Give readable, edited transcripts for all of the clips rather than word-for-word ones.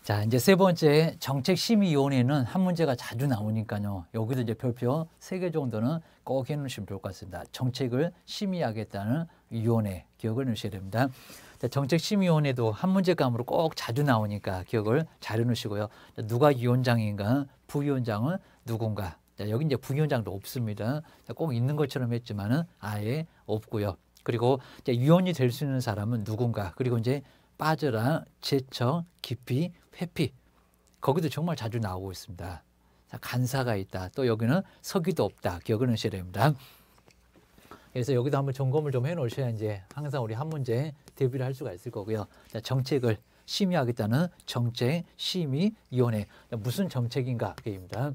자, 이제 세 번째 정책심의위원회는 한 문제가 자주 나오니까요. 여기도 이제 별표 3개 정도는 꼭 해놓으시면 좋을 것 같습니다. 정책을 심의하겠다는 위원회 기억을 해놓으셔야 됩니다. 자, 정책심의위원회도 한 문제감으로 꼭 자주 나오니까 기억을 잘 해놓으시고요. 자, 누가 위원장인가, 부위원장은 누군가. 자, 여기 이제 부위원장도 없습니다. 자, 꼭 있는 것처럼 했지만은 아예 없고요. 그리고 이제 위원이 될 수 있는 사람은 누군가. 그리고 이제 빠져라, 제척, 기피, 회피. 거기도 정말 자주 나오고 있습니다. 자, 간사가 있다. 또 여기는 서기도 없다. 기억을 하셔야 됩니다. 그래서 여기도 한번 점검을 좀 해놓으셔야 이제 항상 우리 한 문제 대비를 할 수가 있을 거고요. 자, 정책을 심의하겠다는 정책심의위원회. 무슨 정책인가? 그입니다.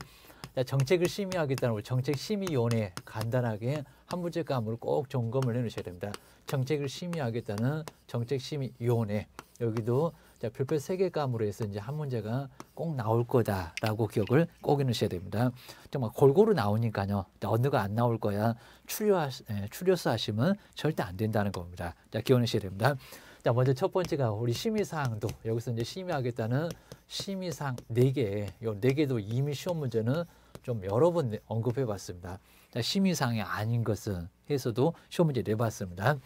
정책을 심의하겠다는 우리 정책심의위원회 간단하게 한 문제감으로 꼭 점검을 해놓으셔야 됩니다. 정책을 심의하겠다는 정책심의위원회. 여기도 자, 별표 3개 감으로 해서 이제 한 문제가 꼭 나올 거다라고 기억을 꼭 해놓으셔야 됩니다. 정말 골고루 나오니까요. 어느가 안 나올 거야 추려서 하시면 절대 안 된다는 겁니다. 자, 기억하셔야 됩니다. 자, 먼저 첫 번째가 우리 심의사항도 여기서 이제 심의하겠다는 심의사항 4개. 요 4개도 이미 시험 문제는 좀 여러 번 언급해 봤습니다. 자, 심의사항이 아닌 것은 해서도 시험 문제 내봤습니다.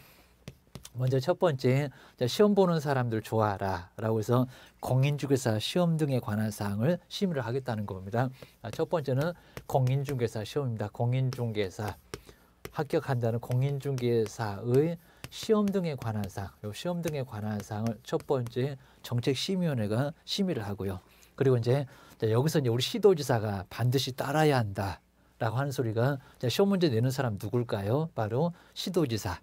먼저 첫 번째, 자, 시험 보는 사람들 좋아라 라고 해서 공인중개사 시험 등에 관한 사항을 심의를 하겠다는 겁니다. 첫 번째는 공인중개사 시험입니다. 공인중개사 합격한다는 공인중개사의 시험 등에 관한 사항, 요 시험 등에 관한 사항을 첫 번째 정책심의위원회가 심의를 하고요. 그리고 이제 여기서 이제 우리 시도지사가 반드시 따라야 한다라고 하는 소리가 시험 문제 내는 사람 누굴까요? 바로 시도지사.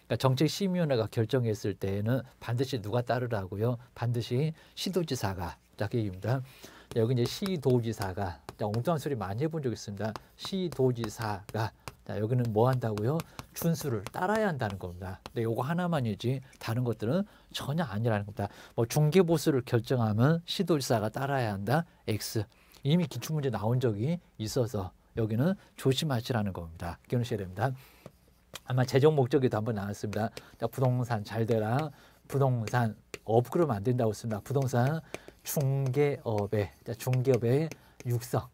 그러니까 정책심의위원회가 결정했을 때에는 반드시 누가 따르라고요? 반드시 시도지사가. 자, 그 얘기입니다. 여기 이제 시도지사가 엉뚱한 소리 많이 해본 적 있습니다. 시도지사가. 자, 여기는 뭐 한다고요? 준수를 따라야 한다는 겁니다. 근데 요거 하나만이지 다른 것들은 전혀 아니라는 겁니다. 뭐 중개보수를 결정하면 시도지사가 따라야 한다. X. 이미 기출문제 나온 적이 있어서 여기는 조심하시라는 겁니다. 기억하셔야 됩니다. 아마 재정 목적에도 한번 나왔습니다. 자, 부동산 잘 되라. 부동산 업 그러면 안 된다고 했습니다. 부동산 중개업의 중개업의 육성.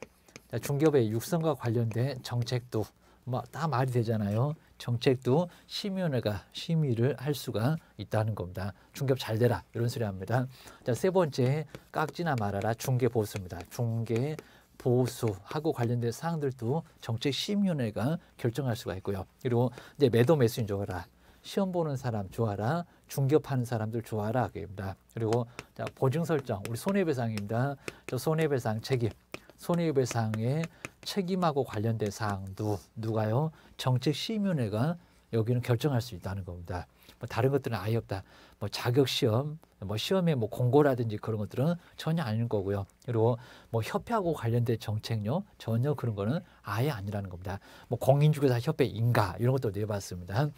자, 중개업의 육성과 관련된 정책도 뭐 다 말이 되잖아요. 정책도 심의위원회가 심의를 할 수가 있다는 겁니다. 중개업 잘 되라 이런 소리 합니다. 자, 세 번째 깎지나 말아라 중개보수입니다. 중개보수하고 관련된 사항들도 정책심의위원회가 결정할 수가 있고요. 그리고 이제 매도 매수인 좋아라. 시험 보는 사람 좋아라. 중개업하는 사람들 좋아라. 그입니다. 그리고 자, 보증 설정 우리 손해배상입니다. 저 손해배상 책임. 손해배상의 책임하고 관련된 사항도 누가요? 정책심의위원회가 여기는 결정할 수 있다는 겁니다. 뭐 다른 것들은 아예 없다. 뭐 자격시험, 뭐 시험에 뭐 공고라든지 그런 것들은 전혀 아닌 거고요. 그리고 뭐 협회하고 관련된 정책요 전혀 그런 거는 아예 아니라는 겁니다. 뭐 공인중개사 협회 인가 이런 것도 내봤습니다.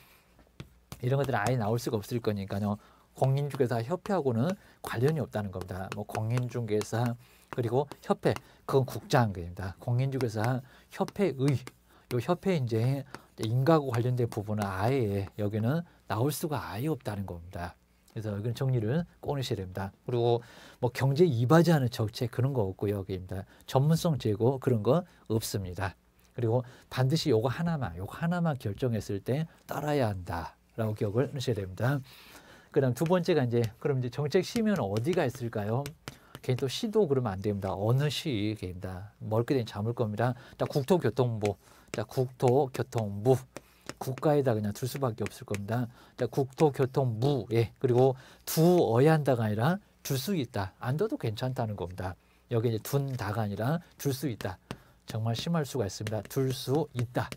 이런 것들은 아예 나올 수가 없을 거니까요. 공인중개사 협회하고는 관련이 없다는 겁니다. 뭐 공인중개사 그리고 협회 그건 국장입니다. 공인중개사 협회의 요 협회 이제 인가하고 관련된 부분은 아예 여기는 나올 수가 아예 없다는 겁니다. 그래서 여기는 정리를 꼭 하셔야 됩니다. 그리고 뭐 경제 이바지하는 정책 그런 거 없고요. 여기입니다. 전문성 제고 그런 거 없습니다. 그리고 반드시 요거 하나만 결정했을 때 따라야 한다라고 기억을 하셔야 됩니다. 그다음 두 번째가 이제 그럼 이제 정책심의는 어디가 있을까요? 괜히 또 시도 그러면 안 됩니다. 어느 시입니다. 멀게 되면 잠을 겁니다. 자, 국토교통부. 자, 국토교통부. 국가에다 그냥 둘 수밖에 없을 겁니다. 자, 국토교통부에 그리고 두어야 한다가 아니라 둘 수 있다. 안 둬도 괜찮다는 겁니다. 여기 이제 둔다가 아니라 둘 수 있다. 정말 심할 수가 있습니다. 둘 수 있다.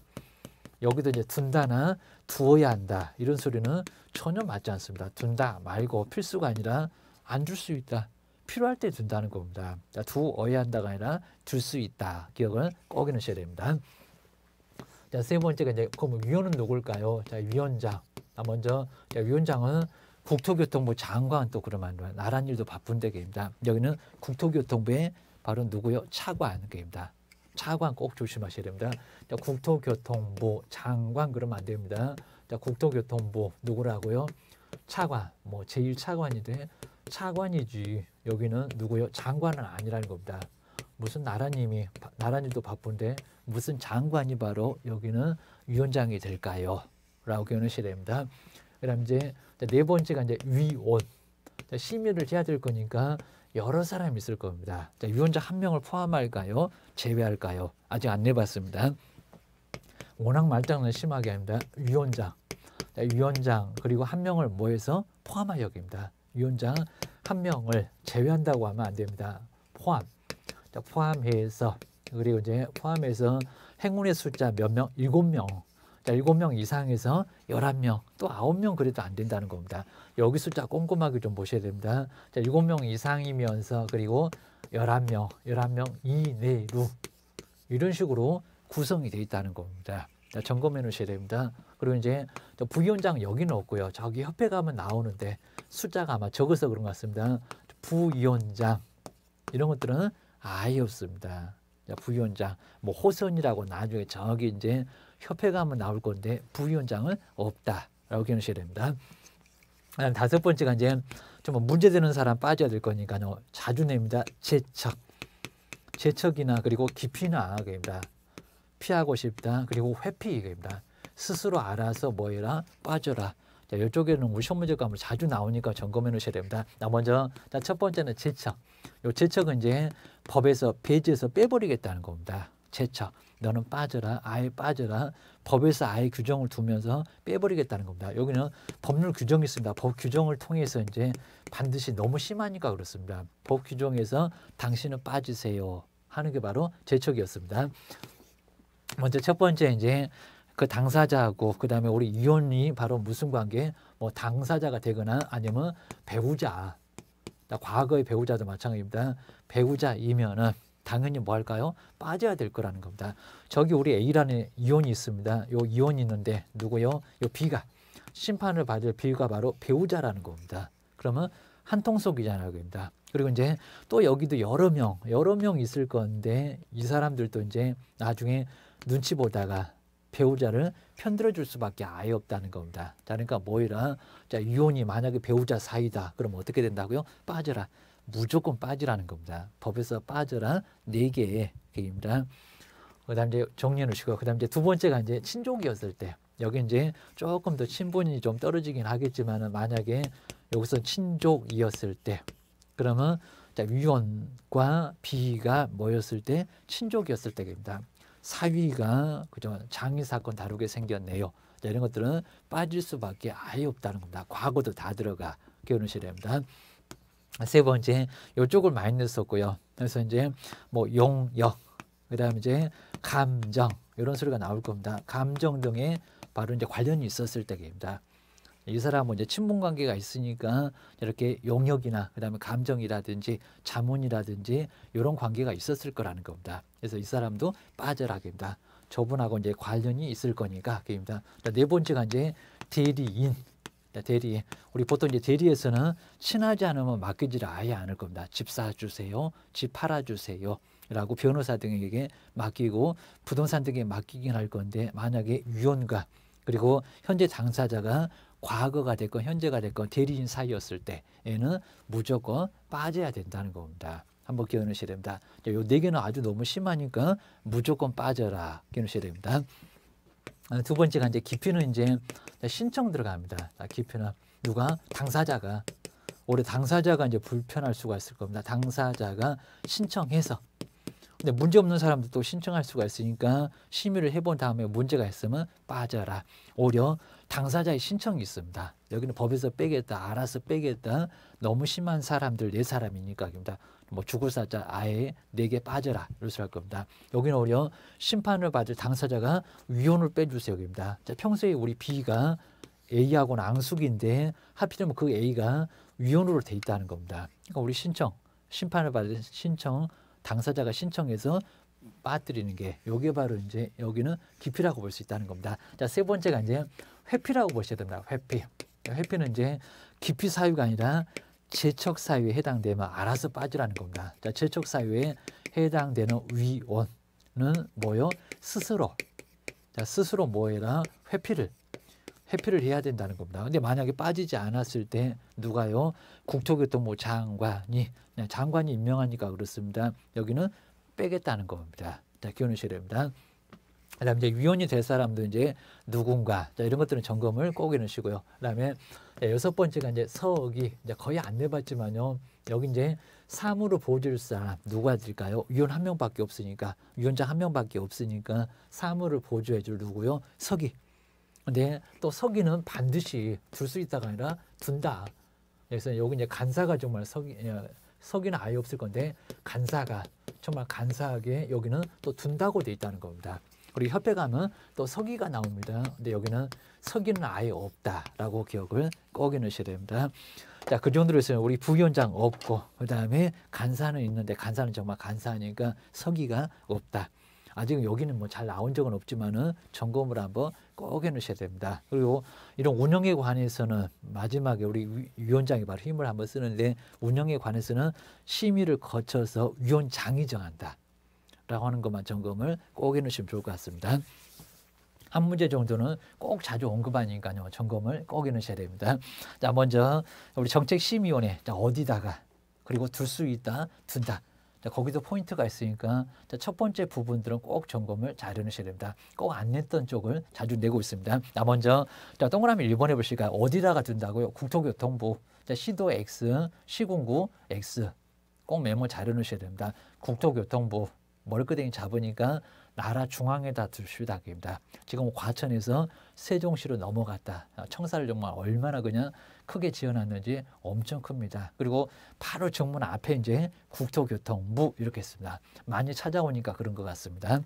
여기도 이제 둔다나 두어야 한다. 이런 소리는 전혀 맞지 않습니다. 둔다 말고 필수가 아니라 안 줄 수 있다. 필요할 때 둔다는 겁니다. 자, 두어야 한다가 아니라 둘 수 있다. 기억을 꼭 해놓으셔야 됩니다. 자, 세 번째가 이제 그럼 위원은 누굴까요? 자, 위원장. 먼저 자, 위원장은 국토교통부 장관 또 그러면 나란 일도 바쁜데 입니다. 여기는 국토교통부의 바로 누구요? 차관입니다. 차관 꼭 조심하셔야 됩니다. 자, 국토교통부 장관 그러면 안 됩니다. 자, 국토교통부 누구라고요? 차관, 뭐 제1차관인데 차관이지 여기는 누구요? 장관은 아니라는 겁니다. 무슨 나라님도 바쁜데 무슨 장관이 바로 여기는 위원장이 될까요? 라고 교훈하셔야 됩니다. 그다음 이제 네 번째가 이제 위원. 심의를 해야 될 거니까 여러 사람이 있을 겁니다. 위원장 한 명을 포함할까요? 제외할까요? 아직 안 내봤습니다. 워낙 말장난 심하게 합니다. 위원장 그리고 한 명을 뭐해서 포함하여입니다. 위원장 한 명을 제외한다고 하면 안 됩니다. 포함해서 그리고 이제 포함해서 행운의 숫자 몇 명? 7명. 7명 이상에서 11명, 또 9명 그래도 안 된다는 겁니다. 여기 숫자 꼼꼼하게 좀 보셔야 됩니다. 7명 이상이면서 그리고 11명 이내로 이런 식으로 구성이 되어 있다는 겁니다. 점검해 놓으셔야 됩니다. 그리고 이제 부위원장 여기는 없고요. 저기 협회 가면 나오는데 숫자가 아마 적어서 그런 것 같습니다. 부위원장 이런 것들은 아예 없습니다. 부위원장, 뭐 호선이라고 나중에 저기 이제 협회 가면 나올 건데 부위원장은 없다라고 기억하셔야 됩니다. 그다음 다섯 번째가 이제 좀 문제되는 사람 빠져야 될 거니까요. 자주 냅니다. 재척이나 그리고 기피나 입니다. 피하고 싶다. 그리고 회피입니다. 스스로 알아서 뭐해라 빠져라. 자, 이쪽에는 우리 시험문제 과목 자주 나오니까 점검해 놓으셔야 됩니다. 먼저 첫 번째는 재척. 요 재척은 이제 법에서 배제해서 빼버리겠다는 겁니다. 재척. 너는 빠져라. 아예 빠져라. 법에서 아예 규정을 두면서 빼버리겠다는 겁니다. 여기는 법률 규정이 있습니다. 법 규정을 통해서 이제 반드시 너무 심하니까 그렇습니다. 법 규정에서 당신은 빠지세요 하는 게 바로 재척이었습니다. 먼저 첫 번째 이제 그 당사자하고 그 다음에 우리 이혼이 바로 무슨 관계? 뭐 당사자가 되거나 아니면 배우자. 과거의 배우자도 마찬가지입니다. 배우자이면은 당연히 뭐 할까요? 빠져야 될 거라는 겁니다. 저기 우리 A라는 이혼이 있습니다. 요 이혼이 있는데 누구요? 요 B가 심판을 받을 B가 바로 배우자라는 겁니다. 그러면 한 통속이잖아요, 겁니다. 그리고 이제 또 여기도 여러 명 있을 건데 이 사람들도 이제 나중에 눈치 보다가 배우자를 편들어 줄 수밖에 아예 없다는 겁니다. 자, 그러니까 뭐이라 자, 이혼이 만약에 배우자 사이다. 그럼 어떻게 된다고요? 빠져라. 무조건 빠지라는 겁니다. 법에서 빠져라 4개의 개입니다. 그다음 이제 정리해 놓으시고 그다음 이제 두 번째가 이제 친족이었을 때 여기 이제 조금 더 친분이 좀 떨어지긴 하겠지만은 만약에 여기서 친족이었을 때 그러면 자, 위원과 비가 뭐였을 때 친족이었을 때입니다. 사위가 그죠 장위 사건 다루게 생겼네요. 자, 이런 것들은 빠질 수밖에 아예 없다는 겁니다. 과거도 다 들어가 기억하셔야 됩니다. 세 번째 이쪽을 많이 넣었고요. 그래서 이제 뭐 용역 그다음에 이제 감정 이런 소리가 나올 겁니다. 감정 등에 바로 이제 관련이 있었을 때입니다. 이 사람은 이제 친분 관계가 있으니까 이렇게 용역이나 그다음에 감정이라든지 자문이라든지 이런 관계가 있었을 거라는 겁니다. 그래서 이 사람도 빠져라입니다. 저분하고 이제 관련이 있을 거니까 그입니다. 네 번째가 이제 대리인. 대리. 우리 보통 이제 대리에서는 친하지 않으면 맡기지를 아예 않을 겁니다. 집 사주세요. 집 팔아주세요. 라고 변호사 등에게 맡기고 부동산 등에 맡기긴 할 건데 만약에 위원과 그리고 현재 당사자가 과거가 됐건 현재가 됐건 대리인 사이였을 때에는 무조건 빠져야 된다는 겁니다. 한번 기억하셔야 됩니다. 요 4개는 아주 너무 심하니까 무조건 빠져라 기억하셔야 됩니다. 두 번째가 이제 기피는 이제 신청 들어갑니다. 기피는 누가 당사자가 올해 당사자가 이제 불편할 수가 있을 겁니다. 당사자가 신청해서 근데 문제 없는 사람도 또 신청할 수가 있으니까 심의를 해본 다음에 문제가 있으면 빠져라. 오히려 당사자의 신청이 있습니다. 여기는 법에서 빼겠다, 알아서 빼겠다. 너무 심한 사람들 4사람이니까 뭐 죽을 사자 아예 4개 빠져라. 이렇게 할 겁니다. 여기는 오히려 심판을 받을 당사자가 위원을 빼주세요. 여기입니다. 자, 평소에 우리 B가 A하고는 앙숙인데 하필이면 그 A가 위원으로 돼 있다는 겁니다. 그러니까 우리 심판을 받을 신청 당사자가 신청해서 빠뜨리는 게 요게 바로 이제 여기는 기피라고 볼 수 있다는 겁니다. 자, 세 번째가 이제 회피라고 보셔야 됩니다. 회피는 이제 기피 사유가 아니라 재척 사유에 해당되면 알아서 빠지라는 겁니다. 자, 재척 사유에 해당되는 위원은 뭐요? 스스로. 자, 스스로 뭐해라? 회피를 해야 된다는 겁니다. 근데 만약에 빠지지 않았을 때 누가요? 국토교통부 장관이 그냥 장관이 임명하니까 그렇습니다. 여기는 빼겠다는 겁니다. 자, 기억하셔야 됩니다. 그다음 이제 위원이 될 사람도 이제 누군가 자, 이런 것들은 점검을 꼭 해놓으시고요. 그다음에 여섯 번째가 이제 서기 이제 거의 안 내봤지만요. 여기 이제 사무로 보여줄 사람 누가 될까요? 위원 한 명밖에 없으니까 위원장 한 명밖에 없으니까 사무를 보조해줄 누구요? 서기. 근데 또 서기는 반드시 둘 수 있다가 아니라 둔다. 그래서 여기 이제 간사가 정말 서기는 아예 없을 건데 간사가 정말 간사하게 여기는 또 둔다고 돼 있다는 겁니다. 그리고 협회 가면 또 서기가 나옵니다. 근데 여기는 서기는 아예 없다라고 기억을 꼭 해놓으셔야 됩니다. 자, 그 정도로 해서 우리 부위원장 없고 그 다음에 간사는 있는데 간사는 정말 간사하니까 서기가 없다. 아직 여기는 뭐 잘 나온 적은 없지만은 점검을 한번 꼭 해놓으셔야 됩니다. 그리고 이런 운영에 관해서는 마지막에 우리 위원장이 바로 힘을 한번 쓰는데 운영에 관해서는 심의를 거쳐서 위원장이 정한다. 라고 하는 것만 점검을 꼭 해놓으시면 좋을 것 같습니다. 한 문제 정도는 꼭 자주 언급하니까요. 점검을 꼭 해놓으셔야 됩니다. 자, 먼저 우리 정책심의위원회 자, 어디다가 그리고 둘 수 있다, 둔다. 자, 거기도 포인트가 있으니까 자, 첫 번째 부분들은 꼭 점검을 잘 해놓으셔야 됩니다. 꼭 안 냈던 쪽을 자주 내고 있습니다. 자, 먼저 자, 동그라미 1번 해보실까요? 어디다가 둔다고요? 국토교통부. 자, 시도 X, 시군구 X. 꼭 메모 잘 해놓으셔야 됩니다. 국토교통부. 머리끄댕이 잡으니까 나라 중앙에다 두시다. 지금 과천에서 세종시로 넘어갔다. 청사를 정말 얼마나 그냥 크게 지어놨는지 엄청 큽니다. 그리고 바로 정문 앞에 이제 국토교통부 이렇게 있습니다. 많이 찾아오니까 그런 것 같습니다.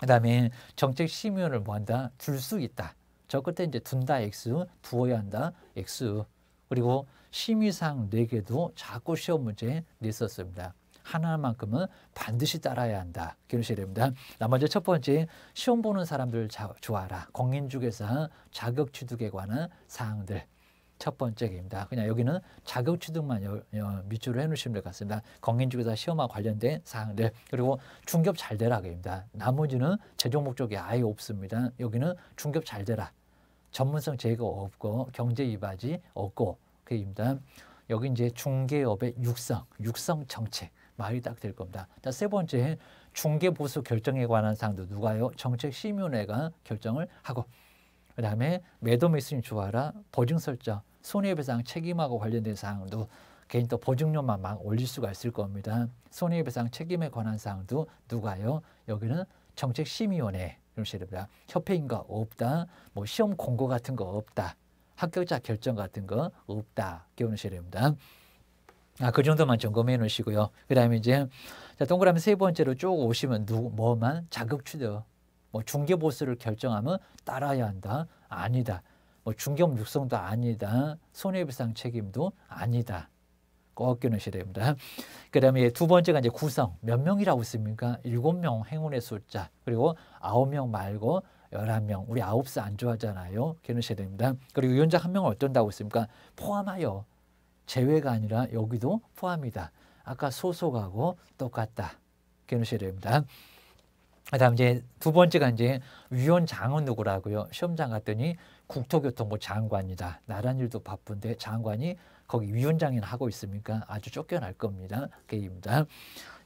그다음에 정책심의위원을 뭐 한다? 둘 수 있다. 저 끝에 이제 둔다 X, 두어야 한다 X. 그리고 심의사항 4개도 자꾸 시험 문제에 냈었습니다. 하나만큼은 반드시 따라야 한다. 기억하셔야 됩니다. 나머지 첫 번째, 시험 보는 사람들 좋아라. 공인중개사 자격 취득에 관한 사항들. 첫 번째입니다. 그냥 여기는 자격 취득만 밑줄을 해놓으시면 될 것 같습니다. 공인중개사 시험과 관련된 사항들. 그리고 중개업 잘 되라. 입니다. 나머지는 최종 목적이 아예 없습니다. 여기는 중개업 잘 되라. 전문성 제거 없고 경제 이바지 없고 그입니다. 여기 이제 중개업의 육성 정책. 말이 딱 될 겁니다. 자, 세 번째, 중개보수 결정에 관한 사항도 누가요? 정책심의위원회가 결정을 하고 그 다음에 매도매수인 좋아라, 보증 설정, 손해배상 책임하고 관련된 사항도 개인 또 보증료만 막 올릴 수가 있을 겁니다. 손해배상 책임에 관한 사항도 누가요? 여기는 정책심의위원회 이러셔야 됩니다. 협회인가 없다, 뭐 시험 공고 같은 거 없다, 합격자 결정 같은 거 없다. 기억하셔야 됩니다. 그 정도만 점검해 놓으시고요. 그 다음에 이제 자, 동그라미 세 번째로 쭉 오시면 뭐만 자격 취득, 뭐 중개보수를 결정하면 따라야 한다, 아니다. 뭐 중개업 육성도 아니다, 손해배상 책임도 아니다. 꼭 기억하셔야 됩니다. 그 다음에 두 번째가 이제 구성. 몇 명이라고 있습니까? 7명 행운의 숫자. 그리고 9명 말고 11명. 우리 9수 안 좋아하잖아요. 기억하셔야 됩니다. 그리고 위원장 한 명을 어떤다고 했습니까? 포함하여. 제외가 아니라 여기도 포함이다. 아까 소속하고 똑같다. 기억하셔야 됩니다. 그다음 이제 두 번째가 이제 위원장은 누구라고요? 시험장 갔더니 국토교통부 장관이다. 나란 일도 바쁜데 장관이 거기 위원장이나 하고 있습니까? 아주 쫓겨날 겁니다. 게임입니다.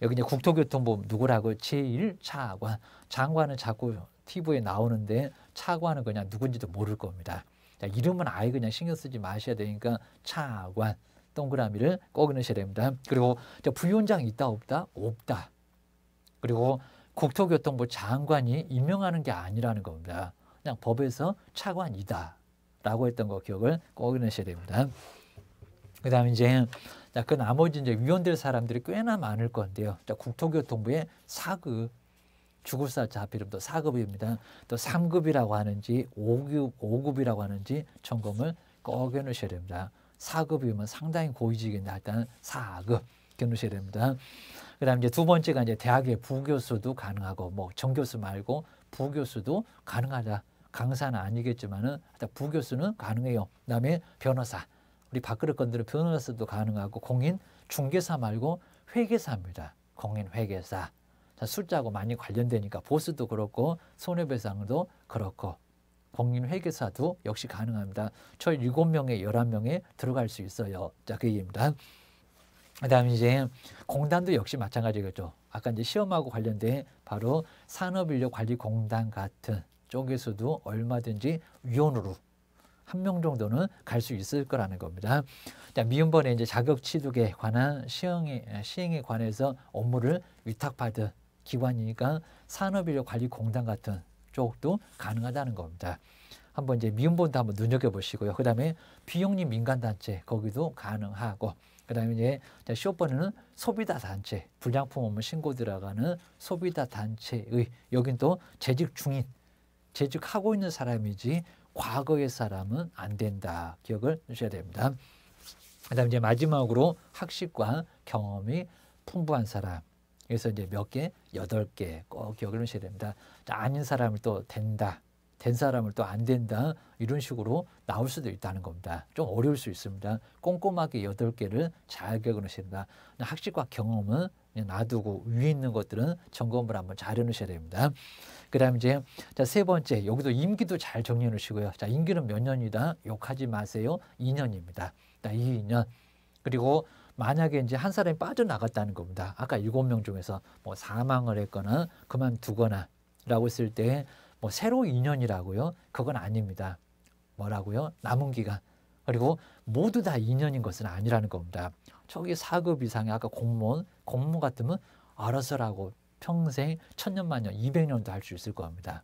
여기 이제 국토교통부 누구라고? 제1차관. 장관은 자꾸 TV에 나오는데 차관은 그냥 누군지도 모를 겁니다. 자, 이름은 아예 그냥 신경 쓰지 마셔야 되니까 차관. 동그라미를 꼭 넣으셔야 됩니다. 그리고 부위원장 있다 없다? 없다. 그리고 국토교통부 장관이 임명하는 게 아니라는 겁니다. 그냥 법에서 차관이다 라고 했던 거 기억을 꼭 넣으셔야 됩니다. 그 다음에 이제 그 나머지 이제 위원될 사람들이 꽤나 많을 건데요. 국토교통부의 4급 주구살자 하필이면 또 4급입니다. 또 3급이라고 하는지 5급이라고 하는지 점검을 꼭 해놓으셔야 됩니다. 4급이면 상당히 고위직인데 일단 4급 해놓으셔야 됩니다. 그 다음에 이제 두 번째가 이제 대학의 부교수도 가능하고 뭐 정교수 말고 부교수도 가능하다. 강사는 아니겠지만은 부교수는 가능해요. 그 다음에 변호사. 우리 밥그릇 건드는 변호사도 가능하고 공인 중개사 말고 회계사입니다. 공인 회계사. 자, 숫자하고 많이 관련되니까 보수도 그렇고 손해배상도 그렇고 법률회계사도 역시 가능합니다. 저 7명에 11명에 들어갈 수 있어요. 자, 그 얘기입니다. 그다음에 이제 공단도 역시 마찬가지겠죠. 아까 이제 시험하고 관련된 바로 산업인력관리공단 같은 쪽에서도 얼마든지 위원으로 1명 정도는 갈 수 있을 거라는 겁니다. 자, 미음번에 이제 자격 취득에 관한 시행에 관해서 업무를 위탁받은 기관이니까 산업인력관리공단 같은 쪽도 가능하다는 겁니다. 한번 이제 미음본도 한번 눈여겨보시고요. 그 다음에 비영리 민간단체 거기도 가능하고, 그 다음에 이제 시험번에는 소비자 단체, 불량품 업무 신고 들어가는 소비자 단체의, 여긴 또 재직 중인, 재직하고 있는 사람이지 과거의 사람은 안 된다. 기억을 주셔야 됩니다. 그 다음에 이제 마지막으로 학식과 경험이 풍부한 사람. 그래서 이제 몇 개? 8개 꼭 기억을 하셔야 됩니다. 자, 아닌 사람을 또 된다. 된 사람을 또 안 된다. 이런 식으로 나올 수도 있다는 겁니다. 좀 어려울 수 있습니다. 꼼꼼하게 8개를 잘 기억을 하셔야 됩니다. 학식과 경험은 그냥 놔두고 위에 있는 것들은 점검을 한번 잘 해놓으셔야 됩니다. 그 다음에 이제 자, 세 번째, 여기도 임기도 잘 정리해 놓으시고요. 자, 임기는 몇 년이다? 욕하지 마세요. 2년입니다. 자, 2년. 그리고 만약에 이제 한 사람이 빠져나갔다는 겁니다. 아까 7명 중에서 뭐 사망을 했거나 그만두거나 라고 했을 때 뭐 새로 2년이라고요? 그건 아닙니다. 뭐라고요? 남은 기간. 그리고 모두 다 2년인 것은 아니라는 겁니다. 저기 4급 이상의 아까 공무원 같으면 알아서라고 평생 1000년, 200년도 할 수 있을 겁니다.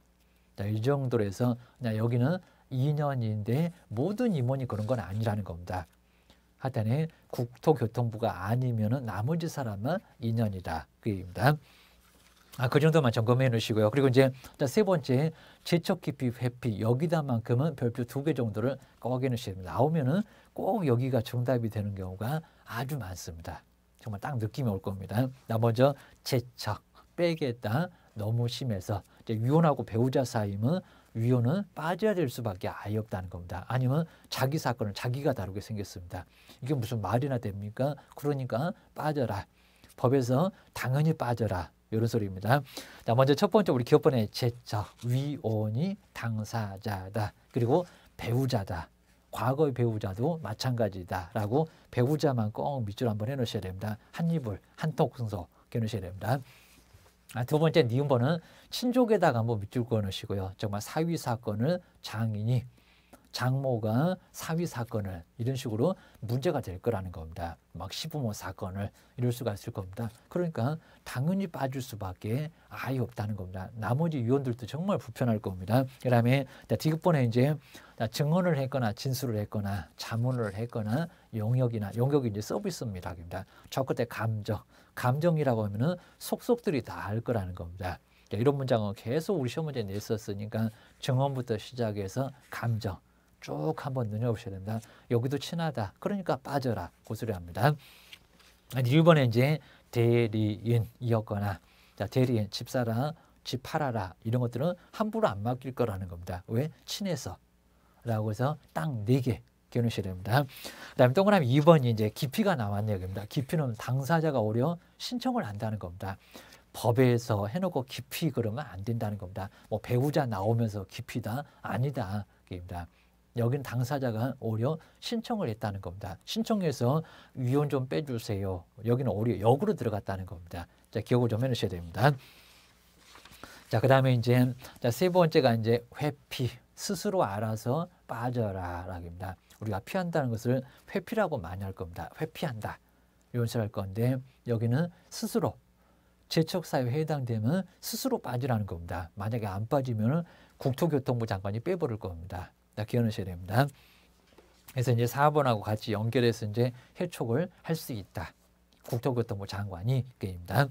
자, 이 정도로 해서 그냥 여기는 2년인데 모든 임원이 그런 건 아니라는 겁니다. 하여튼 국토교통부가 아니면은 나머지 사람은 2년이다. 그 얘기입니다. 그 정도만 점검해 놓으시고요. 그리고 이제 세 번째, 재척 깊이 회피, 여기다만큼은 별표 2개 정도를 꼭 해 놓으셔야 됩니다. 나오면은 꼭 여기가 정답이 되는 경우가 아주 많습니다. 정말 딱 느낌이 올 겁니다. 나 먼저 재척 빼겠다. 너무 심해서 이제 위원하고 배우자 사이면 위원은 빠져야 될 수밖에 아예 없다는 겁니다. 아니면 자기 사건을 자기가 다루게 생겼습니다. 이게 무슨 말이나 됩니까? 그러니까 빠져라. 법에서 당연히 빠져라. 이런 소리입니다. 자, 먼저 첫 번째 우리 기업번의 재척, 위원이 당사자다. 그리고 배우자다. 과거의 배우자도 마찬가지다라고 배우자만 꼭 밑줄 한번 해놓으셔야 됩니다. 한 이불, 한 톡승소 해놓으셔야 됩니다. 두 번째 니은번은 친족에다가 한번 밑줄 그어놓으시고요. 정말 사위 사건을 장인이, 장모가 사위 사건을 이런 식으로 문제가 될 거라는 겁니다. 막 시부모 사건을 이럴 수가 있을 겁니다. 그러니까 당연히 빠질 수밖에 아예 없다는 겁니다. 나머지 위원들도 정말 불편할 겁니다. 그 다음에 디귿번에 이제 증언을 했거나 진술을 했거나 자문을 했거나 용역이 이제 서비스입니다. 저 끝에 감정이라고 하면은 속속들이 다 알 거라는 겁니다. 이런 문장은 계속 우리 시험 문제에 냈었으니까 증언부터 시작해서 감정 쭉 한번 눈여보셔야 됩니다. 여기도 친하다. 그러니까 빠져라. 고소리합니다. 이번에 이제 대리인이었거나, 자, 대리인, 집 사라, 집 팔아라. 이런 것들은 함부로 안 맡길 거라는 겁니다. 왜? 친해서. 라고 해서 딱 4개 겨누셔야 됩니다. 그 다음에 동그라미 2번이 이제 기피가 나왔네요. 여기입니다. 기피는 당사자가 오히려 신청을 한다는 겁니다. 법에서 해놓고 기피 그러면 안 된다는 겁니다. 뭐 배우자 나오면서 기피다? 아니다. 입니다. 여기는 당사자가 오히려 신청을 했다는 겁니다. 신청해서 위원 좀 빼주세요. 여기는 오히려 역으로 들어갔다는 겁니다. 자, 기억을 좀 해놓으셔야 됩니다. 자, 그 다음에 이제 세 번째가 이제 회피, 스스로 알아서 빠져라 라기입니다. 우리가 피한다는 것을 회피라고 많이 할 겁니다. 회피한다. 이런 식으로 할 건데 여기는 스스로 재척사유에 해당되면 스스로 빠지라는 겁니다. 만약에 안 빠지면 국토교통부 장관이 빼버릴 겁니다. 기억하셔야 됩니다. 그래서 이제 4번하고 같이 연결해서 이제 해촉을 할 수 있다. 국토교통부 장관이 그입니다.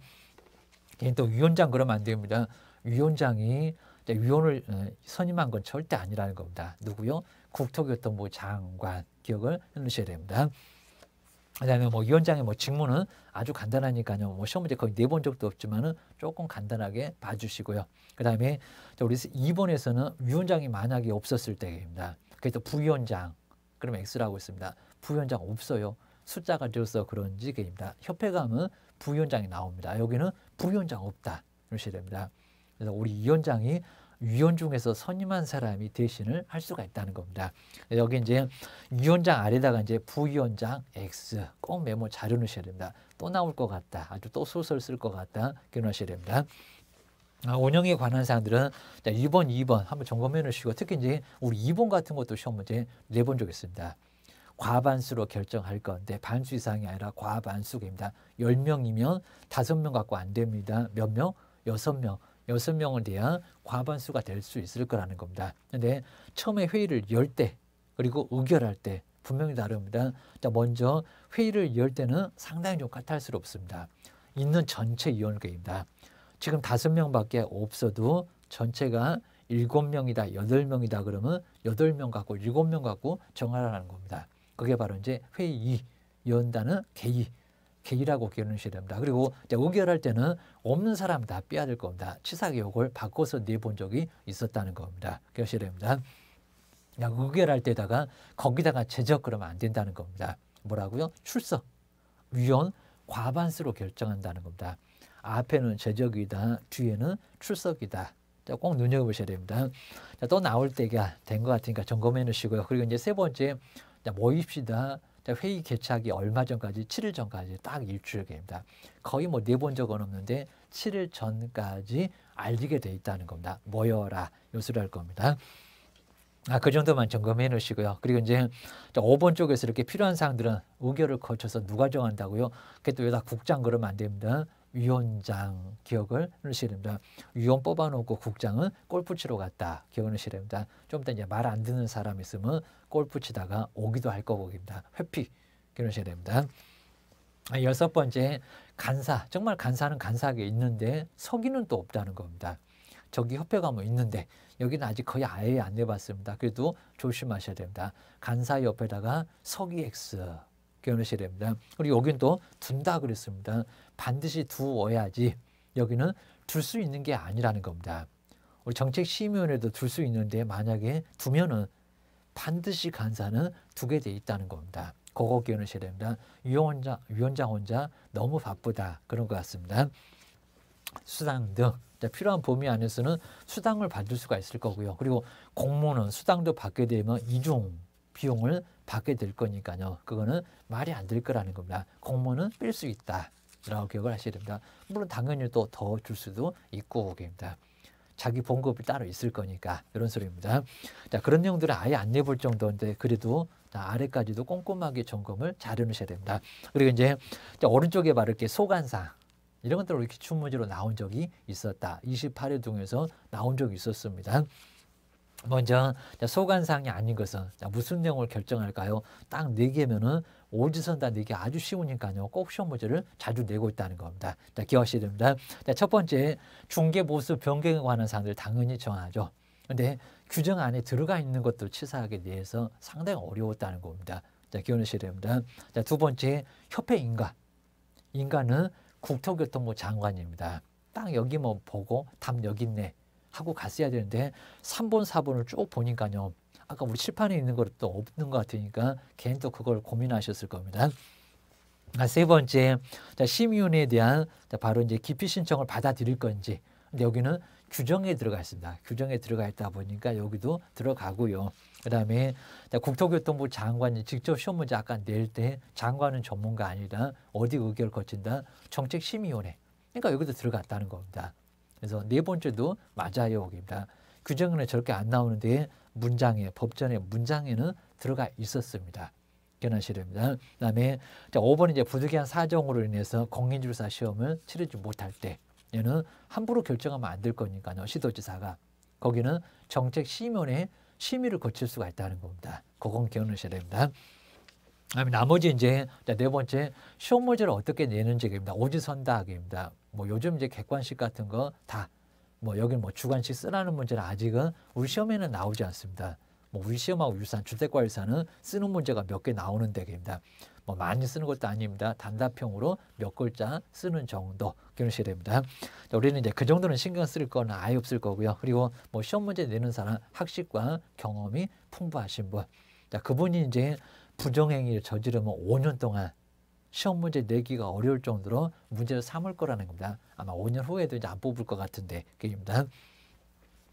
또 위원장 그러면 안 됩니다. 위원장이 위원을 선임한 건 절대 아니라는 겁니다. 누구요? 국토교통부 장관. 기억을 해놓으셔야 됩니다. 그다음에 뭐 위원장의 뭐 직무는 아주 간단하니까요. 뭐 시험 문제 거의 내본 적도 없지만은 조금 간단하게 봐주시고요. 그다음에 우리 2번에서는 위원장이 만약에 없었을 때입니다. 그래서 부위원장 그러면 X라고 있습니다. 부위원장 없어요. 숫자가 줄어서 그런지 입니다. 협회 가면 부위원장이 나옵니다. 여기는 부위원장 없다. 이러셔야 됩니다. 그래서 우리 위원장이 위원 중에서 선임한 사람이 대신을 할 수가 있다는 겁니다. 여기 이제 위원장 아래다가 이제 부위원장 X 꼭 메모 잘 해놓으셔야 됩니다. 또 나올 것 같다. 아주 또 소설 쓸 것 같다. 기억하셔야 됩니다. 운영에 관한 사항들은 1번, 2번 한번 점검해 놓으시고 특히 이제 우리 2번 같은 것도 시험 문제 내본 적 있습니다. 과반수로 결정할 건데 반수 이상이 아니라 과반수입니다. 10명이면 5명 갖고 안 됩니다. 몇 명? 6명. 6명은 돼야 과반수가 될 수 있을 거라는 겁니다. 근데 처음에 회의를 열 때 그리고 의결할 때 분명히 다릅니다. 자, 먼저 회의를 열 때는 상당히 좀 까탈스럽습니다. 있는 전체 위원회입니다. 지금 5명밖에 없어도 전체가 7명이다, 8명이다 그러면 8명 갖고 7명 갖고 정하라는 겁니다. 그게 바로 이제 회의, 연다는 개의라고 기억하셔야 됩니다. 그리고 의결할 때는 없는 사람 다 빼야 될 겁니다. 치사하게 이걸 바꿔서 내본 적이 있었다는 겁니다. 기억하셔야 됩니다. 의결할 때다가 거기다가 제적 그러면 안 된다는 겁니다. 뭐라고요? 출석, 위원 과반수로 결정한다는 겁니다. 앞에는 제적이다, 뒤에는 출석이다. 자, 꼭 눈여겨보셔야 됩니다. 자, 또 나올 때가 된 것 같으니까 점검해 놓으시고요. 그리고 이제 세 번째, 자, 모입시다. 자, 회의 개최하기 얼마 전까지, 7일 전까지 딱 일주일입니다. 거의 뭐 내본 적은 없는데 7일 전까지 알리게 돼 있다는 겁니다. 모여라, 요소를 할 겁니다. 그 정도만 점검해 놓으시고요. 그리고 이제 5번 쪽에서 이렇게 필요한 사항들은 의결을 거쳐서 누가 정한다고요? 그게 또 여기다 국장 그러면 안 됩니다. 위원장 기억을 하셔야 됩니다. 위원 뽑아놓고 국장은 골프 치러 갔다. 기억을 하셔야 됩니다. 좀 이따 이제 말 안 듣는 사람 있으면 골프 치다가 오기도 할 거고입니다. 회피 기억하셔야 됩니다. 6번째 간사. 정말 간사는 간사하게 있는데 서기는 또 없다는 겁니다. 저기 협회가 뭐 있는데 여기는 아직 거의 아예 안 내봤습니다. 그래도 조심하셔야 됩니다. 간사 옆에다가 서기 X 기억하셔야 됩니다. 그리고 여긴 또 둔다 그랬습니다. 반드시 두어야지. 여기는 둘 수 있는 게 아니라는 겁니다. 우리 정책심의위원회도 둘 수 있는데 만약에 두면은 반드시 간사는 두게 돼 있다는 겁니다. 그거 기억하셔야 됩니다. 위원장 혼자 너무 바쁘다. 그런 것 같습니다. 수당 등 필요한 범위 안에서는 수당을 받을 수가 있을 거고요. 그리고 공무원은 수당도 받게 되면 이중 비용을 받게 될 거니까요. 그거는 말이 안 될 거라는 겁니다. 공무원은 뺄 수 있다. 라고 기억을 하셔야 됩니다. 물론 당연히 또 더 줄 수도 있고 그입니다. 자기 봉급이 따로 있을 거니까 이런 소리입니다. 자, 그런 내용들은 아예 안 내볼 정도인데 그래도 아래까지도 꼼꼼하게 점검을 잘 해놓으셔야 됩니다. 그리고 이제 오른쪽에 바로 이렇게 소관사항 이런 것들 이렇게 추문제로 나온 적이 있었다. 28회 중에서 나온 적이 있었습니다. 먼저 소관사항이 아닌 것은 무슨 내용을 결정할까요? 딱 4개면은 오지선 다 4개 아주 쉬우니까요. 꼭 시험 문제를 자주 내고 있다는 겁니다. 자, 기억하셔야 됩니다. 자, 첫 번째 중개 보수 변경에 관한 사항들 당연히 정하죠. 근데 규정 안에 들어가 있는 것도 치사하게 대해서 상당히 어려웠다는 겁니다. 자, 기억하셔야 됩니다. 자, 두 번째 협회 인가는 국토교통부 장관입니다. 딱 여기 뭐 보고 답 여기 있네 하고 갔어야 되는데 3번, 4번을 쭉 보니까요. 아까 우리 칠판에 있는 것도 없는 것 같으니까 걔는 또 그걸 고민하셨을 겁니다. 세 번째, 심의위원회에 대한 바로 이제 기피 신청을 받아들일 건지. 근데 여기는 규정에 들어가 있습니다. 규정에 들어가 있다 보니까 여기도 들어가고요. 그 다음에 국토교통부 장관이 직접 시험 문제 아까 낼 때 장관은 전문가 아니라 어디 의결을 거친다? 정책심의위원회. 그러니까 여기도 들어갔다는 겁니다. 그래서 네 번째도 맞아요. 여기입니다. 규정은 저렇게 안 나오는데 문장에 법전의 문장에는 들어가 있었습니다. 기억하셔야 됩니다. 그다음에 5번 이제 부득이한 사정으로 인해서 공인중개사 시험을 치르지 못할 때 얘는 함부로 결정하면 안 될 거니까요. 시도지사가 거기는 정책심의원회 심의를 거칠 수가 있다는 겁니다. 그건 기억하셔야 됩니다. 나머지 이제 네 번째 시험 문제를 어떻게 내는지입니다. 오지선다학입니다. 뭐 요즘 이제 객관식 같은 거 다 뭐 여기 뭐 주관식 쓰라는 문제는 아직은 우리 시험에는 나오지 않습니다. 뭐 우리 시험하고 유사한 주택관리사는 쓰는 문제가 몇 개 나오는 데입니다. 뭐 많이 쓰는 것도 아닙니다. 단답형으로 몇 글자 쓰는 정도 기억하셔야 됩니다. 자, 우리는 이제 그 정도는 신경 쓸 건 아예 없을 거고요. 그리고 뭐 시험 문제 내는 사람 학식과 경험이 풍부하신 분, 자 그분이 이제 부정행위를 저지르면 5년 동안 시험 문제 내기가 어려울 정도로 문제를 삼을 거라는 겁니다. 아마 5년 후에도 이제 안 뽑을 것 같은데 그입니다.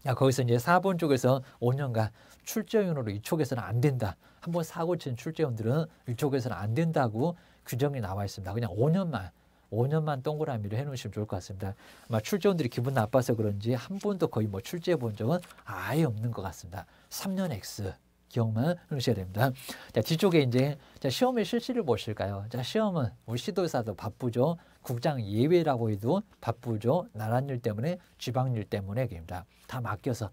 거기서 이제 4번 쪽에서 5년간 출제원으로 이쪽에서는 안 된다. 한번 사고 친 출제원들은 이쪽에서는 안 된다고 규정이 나와 있습니다. 그냥 5년만 동그라미를 해놓으시면 좋을 것 같습니다. 아마 출제원들이 기분 나빠서 그런지 한 번도 거의 뭐 출제해 본 적은 아예 없는 것 같습니다. 3년 X 기억만 해놓으셔야 됩니다. 자, 뒤쪽에 이제 시험의 실시를 보실까요? 자, 시험은 우리 시도사도 바쁘죠. 국장 예외라고 해도 바쁘죠. 나랏일 때문에 지방일 때문에 입니다. 다 맡겨서.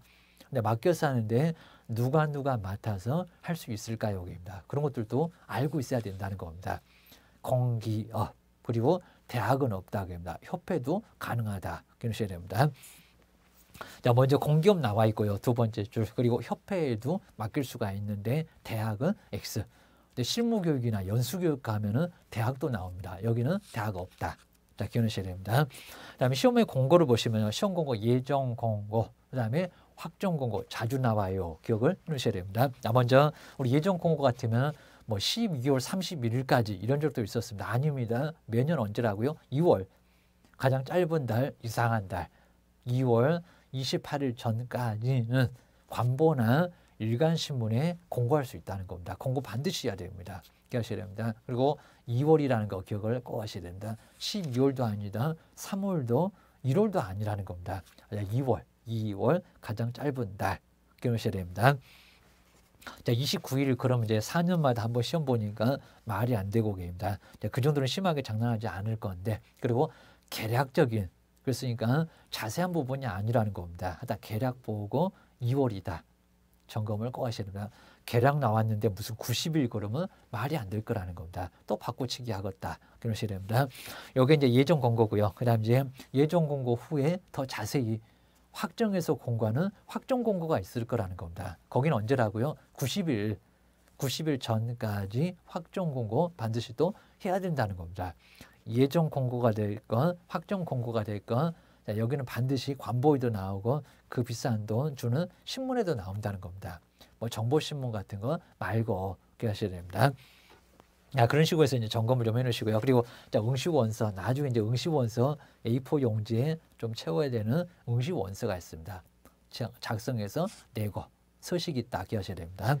근데 맡겨서 하는데 누가 맡아서 할 수 있을까요? 입니다. 그런 것들도 알고 있어야 된다는 겁니다. 공기업 그리고 대학은 없다. 입니다. 협회도 가능하다. 기억하셔야 됩니다. 자, 먼저 공기업 나와 있고요. 두 번째 줄. 그리고 협회에도 맡길 수가 있는데 대학은 X. 근데 실무교육이나 연수교육 가면은 대학도 나옵니다. 여기는 대학 없다. 자, 기억하셔야 됩니다. 그다음에 시험의 공고를 보시면 시험 공고, 예정 공고, 그다음에 확정 공고 자주 나와요. 기억을 해놓으셔야 됩니다. 자, 먼저 우리 예정 공고 같으면 뭐 12개월 31일까지 이런 적도 있었습니다. 아닙니다. 매년 언제라고요? 2월. 가장 짧은 달, 이상한 달. 2월 28일 전까지는 관보나 일간신문에 공고할 수 있다는 겁니다. 공고 반드시 해야 됩니다. 기억하셔야 됩니다. 그리고 2월이라는 거 기억을 꼭 하셔야 됩니다. 12월도 아니다. 3월도 1월도 아니라는 겁니다. 2월 가장 짧은 달 기억하셔야 됩니다. 자, 29일 그러면 이제 4년마다 한번 시험 보니까 말이 안 되고 계십니다. 그 정도는 심하게 장난하지 않을 건데 그리고 계략적인 그랬으니까 자세한 부분이 아니라는 겁니다. 하다 계략 보고 2월이다. 점검을 꼭 하셔야 됩니다. 계략 나왔는데 무슨 90일 그러면 말이 안 될 거라는 겁니다. 또 바꿔치기 하겠다. 그러셔야 됩니다. 여기 이제 예정 공고고요. 그 다음 이제 예정 공고 후에 더 자세히 확정해서 공고하는 확정 공고가 있을 거라는 겁니다. 거기는 언제라고요? 90일 전까지 확정 공고 반드시 또 해야 된다는 겁니다. 예정 공고가 될 건, 확정 공고가 될 건, 자, 여기는 반드시 관보에도 나오고 그 비싼 돈 주는 신문에도 나온다는 겁니다. 뭐 정보신문 같은 거 말고 그렇게 하셔야 됩니다. 자, 그런 식으로 해서 이제 점검을 좀 해놓으시고요. 그리고 자, 응시원서, 나중에 이제 응시원서 A4 용지에 좀 채워야 되는 응시원서가 있습니다. 작성해서 내고 서식 있다 기하셔야 됩니다.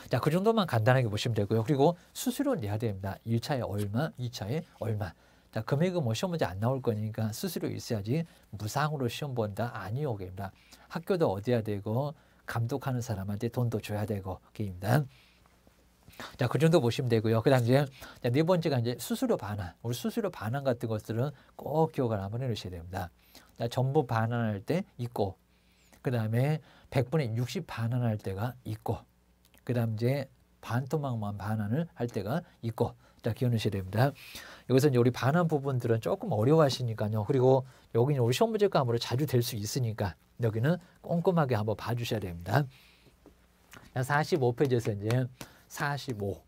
자, 그 정도만 간단하게 보시면 되고요. 그리고 수수료 내야 됩니다. 1차에 얼마, 2차에 얼마. 자, 금액은 뭐 시험 문제 안 나올 거니까 수수료 있어야지 무상으로 시험 본다 아니요, 게입니다. 학교도 얻어야 되고 감독하는 사람한테 돈도 줘야 되고 게입니다. 자, 그 정도 보시면 되고요. 그 다음 이제 네 번째가 이제 수수료 반환. 우리 수수료 반환 같은 것들은 꼭 기억을 한번 해놓으셔야 됩니다. 자, 전부 반환할 때 있고, 그 다음에 100분의 60 반환할 때가 있고, 그 다음 이제 반토막만 반환을 할 때가 있고, 자, 기억하셔야 됩니다. 여기서 이제 우리 반환 부분들은 조금 어려워하시니까요. 그리고 여기는 우리 시험 문제 감으로 자주 될 수 있으니까 여기는 꼼꼼하게 한번 봐주셔야 됩니다. 45페이지에서 이제 45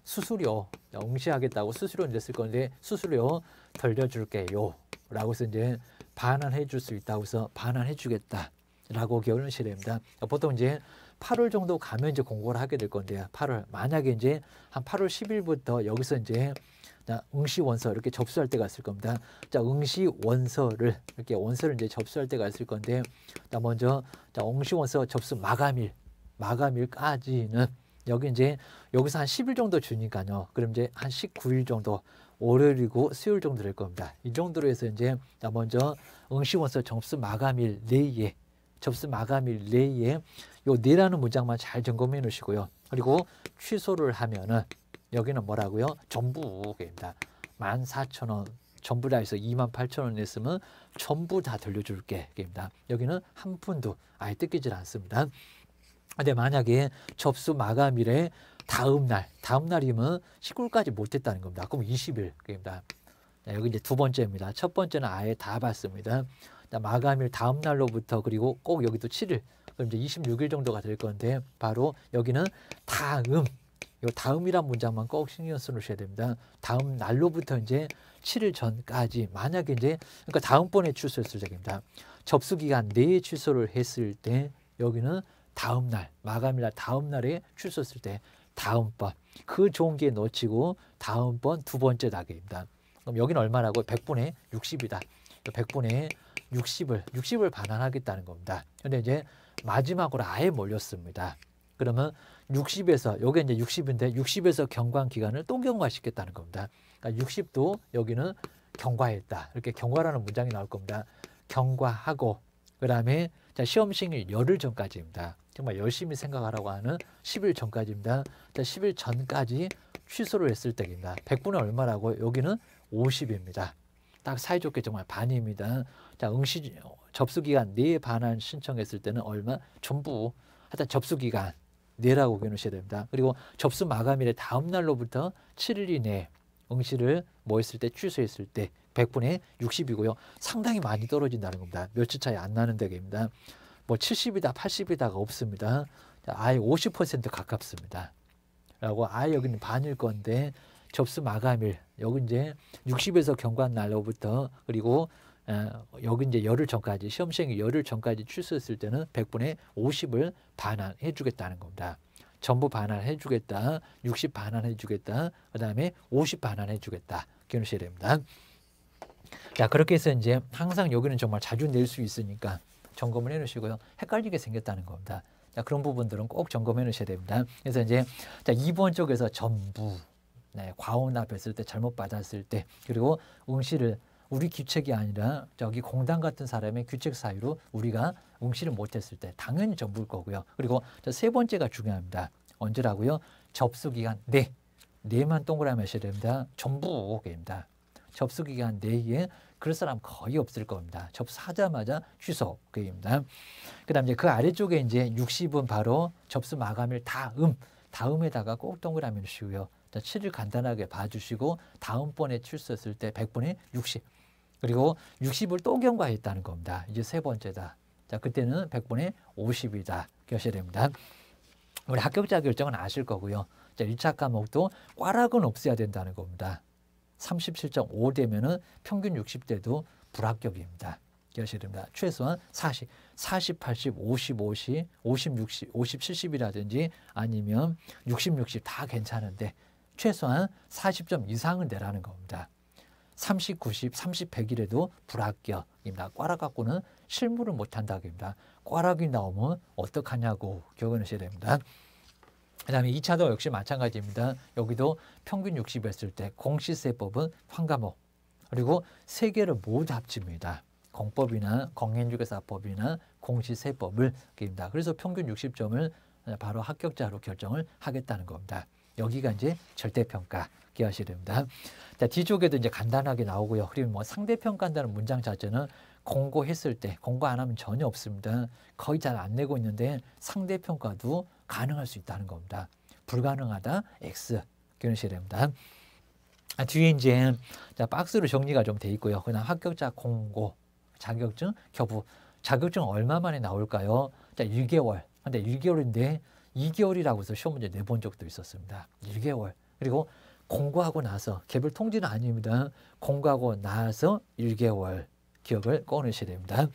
수수료 응시하겠다고 수수료 이제 쓸 건데 수수료 돌려줄게요 라고 해서 이제 반환해 줄 수 있다고 해서 반환해 주겠다 라고 기억을 하셔야 됩니다. 보통 이제 8월 정도 가면 이제 공고를 하게 될 건데요. 8월 만약에 이제 한 8월 10일부터 여기서 이제 응시 원서 이렇게 접수할 때가 있을 겁니다. 자, 응시 원서를 이렇게 원서를 이제 접수할 때가 있을 건데, 자, 먼저 자, 응시 원서 접수 마감일까지는 여기 이제 여기서 한 10일 정도 주니까요. 그럼 이제 한 19일 정도 월요일이고 수요일 정도 될 겁니다. 이 정도로 해서 이제 자, 먼저 응시 원서 접수 마감일 내에 요 내라는 문장만 잘 점검해 놓으시고요. 그리고 취소를 하면은 여기는 뭐라고요? 전부입니다. 14,000원 전부 다 해서 28,000원 냈으면 전부 다 돌려줄게. 입니다. 여기는 한 푼도 아예 뜯기질 않습니다. 근데 만약에 접수 마감일에 다음 날이면 19일까지 못했다는 겁니다. 그럼 20일입니다. 여기 이제 두 번째입니다. 첫 번째는 아예 다 봤습니다. 마감일 다음 날로부터 그리고 꼭 여기도 7일, 그럼 이제 26일 정도가 될 건데 바로 여기는 다음, 요 다음이란 문장만 꼭 신경 써 놓으셔야 됩니다. 다음 날로부터 이제 7일 전까지 만약에 이제 그러니까 다음번에 취소했을 때입니다. 접수 기간 내에 취소를 했을 때 여기는 다음 날, 마감일 날 다음 날에 취소했을 때 다음번 그 좋은 기회 놓치고 다음번 두 번째 낙입니다. 그럼 여기는 얼마라고? 100분의 60이다. 100분의 60을 반환하겠다는 겁니다. 근데 이제 마지막으로 아예 몰렸습니다. 그러면 60에서 요게 이제 60인데 60에서 경과한 기간을 또 경과시켰다는 겁니다. 그러니까 60도 여기는 경과했다. 이렇게 경과라는 문장이 나올 겁니다. 경과하고 그다음에 자, 시험 시행일 열흘 전까지입니다. 정말 열심히 생각하라고 하는 10일 전까지입니다. 자, 10일 전까지 취소를 했을 때입니다. 100분의 얼마라고? 여기는 50입니다. 딱 사이좋게 정말 반입니다. 자, 접수기간 내 반환 신청했을 때는 얼마? 전부 하여튼 접수기간 내라고 기억하셔야 됩니다. 그리고 접수 마감일의 다음 날로부터 7일 이내에 응시를 뭐 했을 때 취소했을 때 100분의 60이고요. 상당히 많이 떨어진다는 겁니다. 며칠 차이 안 나는 데입니다. 뭐 70이다 80이다가 없습니다. 자, 아예 50% 가깝습니다. 라고 아예 여기는 반일 건데 접수 마감일 여기 이제 60에서 경과한 날로부터 그리고 여기 이제 열흘 전까지 시험 시행일 열흘 전까지 취소했을 때는 100분의 50을 반환해 주겠다는 겁니다. 전부 반환해 주겠다. 60 반환해 주겠다. 그다음에 50 반환해 주겠다. 기억하셔야 됩니다. 자, 그렇게 해서 이제 항상 여기는 정말 자주 낼 수 있으니까 점검을 해 놓으시고요. 헷갈리게 생겼다는 겁니다. 자, 그런 부분들은 꼭 점검해 놓으셔야 됩니다. 그래서 이제 자, 2번 쪽에서 전부 과오납했을 때 잘못 받았을 때 그리고 응시를 우리 규칙이 아니라 저기 공단 같은 사람의 규칙 사유로 우리가 응시를 못했을 때 당연히 전부일 거고요. 그리고 세 번째가 중요합니다. 언제라고요? 접수기간 내만 동그라미 하셔야 됩니다. 전부입니다. 접수기간 내에 그럴 사람 거의 없을 겁니다. 접수하자마자 취소입니다. 그다음 이제 그 아래쪽에 이제 60은 바로 접수 마감일 다음에다가 꼭 동그라미 넣으시고요. 자, 7일 간단하게 봐주시고 다음번에 출소했을 때 100분의 60 그리고 60을 또 경과했다는 겁니다. 이제 세 번째다. 자, 그때는 100분의 50이다. 기억하셔야 됩니다. 우리 합격자 결정은 아실 거고요. 자, 1차 과목도 꽈락은 없어야 된다는 겁니다. 37.5 되면은 평균 60대도 불합격입니다. 기억하셔야 됩니다. 최소한 40, 80, 50, 50, 60, 70이라든지 아니면 60, 60 다 괜찮은데 최소한 40점 이상은 내라는 겁니다. 30, 90, 30, 100이라도 불합격입니다. 꽈락 갖고는 실무를 못한다고 합니다. 꽈락이 나오면 어떡하냐고 기억하셔야 됩니다. 그 다음에 2차도 역시 마찬가지입니다. 여기도 평균 60 했을 때 공시세법은 한 과목 그리고 세 개를 모두 합칩니다. 공법이나 공인중개사법이나 공시세법을 입니다. 그래서 평균 60점을 바로 합격자로 결정을 하겠다는 겁니다. 여기가 이제 절대평가 기억하셔야 됩니다. 자, 뒤쪽에도 이제 간단하게 나오고요. 그리고 뭐 상대평가한다는 문장 자체는 공고했을 때 공고 안 하면 전혀 없습니다. 거의 잘 안 내고 있는데 상대평가도 가능할 수 있다는 겁니다. 불가능하다 X 기억하셔야 됩니다. 뒤에 이제 자, 박스로 정리가 좀 돼 있고요. 그냥 합격자 공고, 자격증, 교부. 자격증 얼마 만에 나올까요? 자, 1개월. 근데 1개월인데 2개월이라고 해서 시험 문제 내본 적도 있었습니다. 1개월. 그리고 공고하고 나서 개별 통지는 아닙니다. 공고하고 나서 1개월 기억을 꺼내셔야 됩니다.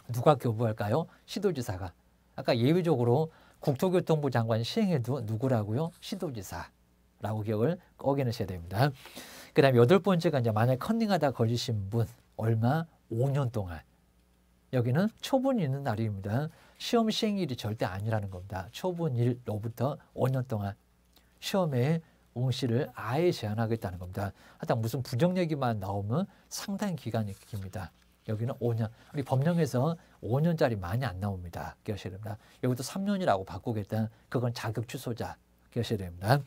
누가 교부할까요? 시도지사가. 아까 예외적으로 국토교통부 장관 시행해도 누구라고요? 시도지사라고 기억을 꺼내셔야 됩니다. 그 다음에 8번째가 이제 만약 컨닝하다 걸리신 분 얼마? 5년 동안. 여기는 초분이 있는 날입니다. 시험 시행일이 절대 아니라는 겁니다. 초분일로부터 5년 동안 시험에 응시를 아예 제한하겠다는 겁니다. 하여튼 무슨 부정 얘기만 나오면 상당히 기간이 깁니다. 여기는 5년. 우리 법령에서 5년짜리 많이 안 나옵니다. 기억하셔야 됩니다. 여기도 3년이라고 바꾸겠다. 그건 자격 취소자. 기억하셔야 됩니다.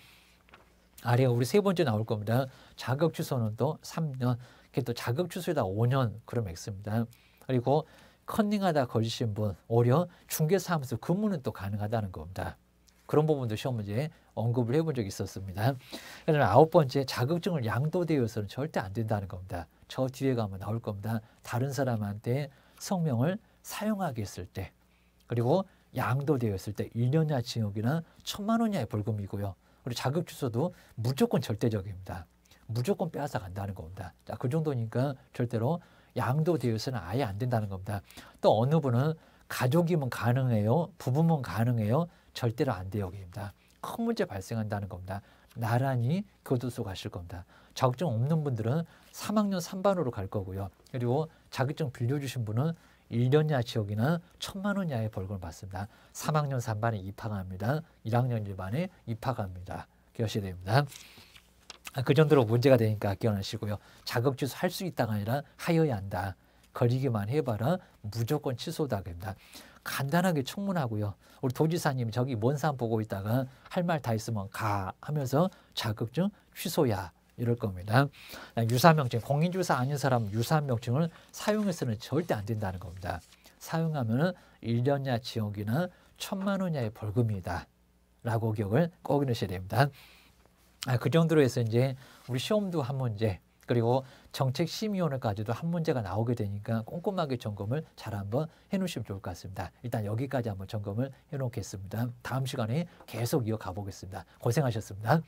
아래가 우리 세 번째 나올 겁니다. 자격 취소는 또 3년. 그게 또 자격 취소에다 5년 그럼 X입니다. 그리고 컨닝하다 걸리신 분 오히려 중개사무소 근무는 또 가능하다는 겁니다. 그런 부분도 시험 문제에 언급을 해본 적이 있었습니다. 그다음에 9번째 자격증을 양도되어서는 절대 안 된다는 겁니다. 저 뒤에 가면 나올 겁니다. 다른 사람한테 성명을 사용하게 했을 때 그리고 양도되었을 때 1년이나 징역이나 1,000만 원 이하의 벌금이고요. 그리고 자격 취소도 무조건 절대적입니다. 무조건 빼앗아 간다는 겁니다. 자, 그 정도니까 절대로 양도되어서는 아예 안 된다는 겁니다. 또 어느 분은 가족이면 가능해요. 부부면 가능해요. 절대로 안 돼요. 여기입니다. 큰 문제 발생한다는 겁니다. 나란히 교도소 가실 겁니다. 자격증 없는 분들은 3학년 3반으로 갈 거고요. 그리고 자격증 빌려주신 분은 1년이하 지역이나 1,000만 원 이하의 벌금을 받습니다. 3학년 3반에 입학합니다. 1학년 1반에 입학합니다. 기억하셔야 됩니다. 그 정도로 문제가 되니까 기억하시고요. 자격 취소할 수 있다가 아니라 하여야 한다. 거리기만 해봐라. 무조건 취소다. 됩니다. 간단하게 청문하고요. 우리 도지사님이 저기 먼 산 보고 있다가 할 말 다 있으면 가 하면서 자격증 취소야. 이럴 겁니다. 유사명칭, 공인주사 아닌 사람 유사명칭을 사용해서는 절대 안 된다는 겁니다. 사용하면 1년이하 징역이나 1,000만 원 이하의 벌금이다. 라고 기억을 꼭 넣으셔야 됩니다. 그 정도로 해서 이제 우리 시험도 한 문제, 그리고 정책심의위원회까지도 한 문제가 나오게 되니까 꼼꼼하게 점검을 잘 한번 해놓으시면 좋을 것 같습니다. 일단 여기까지 한번 점검을 해놓겠습니다. 다음 시간에 계속 이어가 보겠습니다. 고생하셨습니다.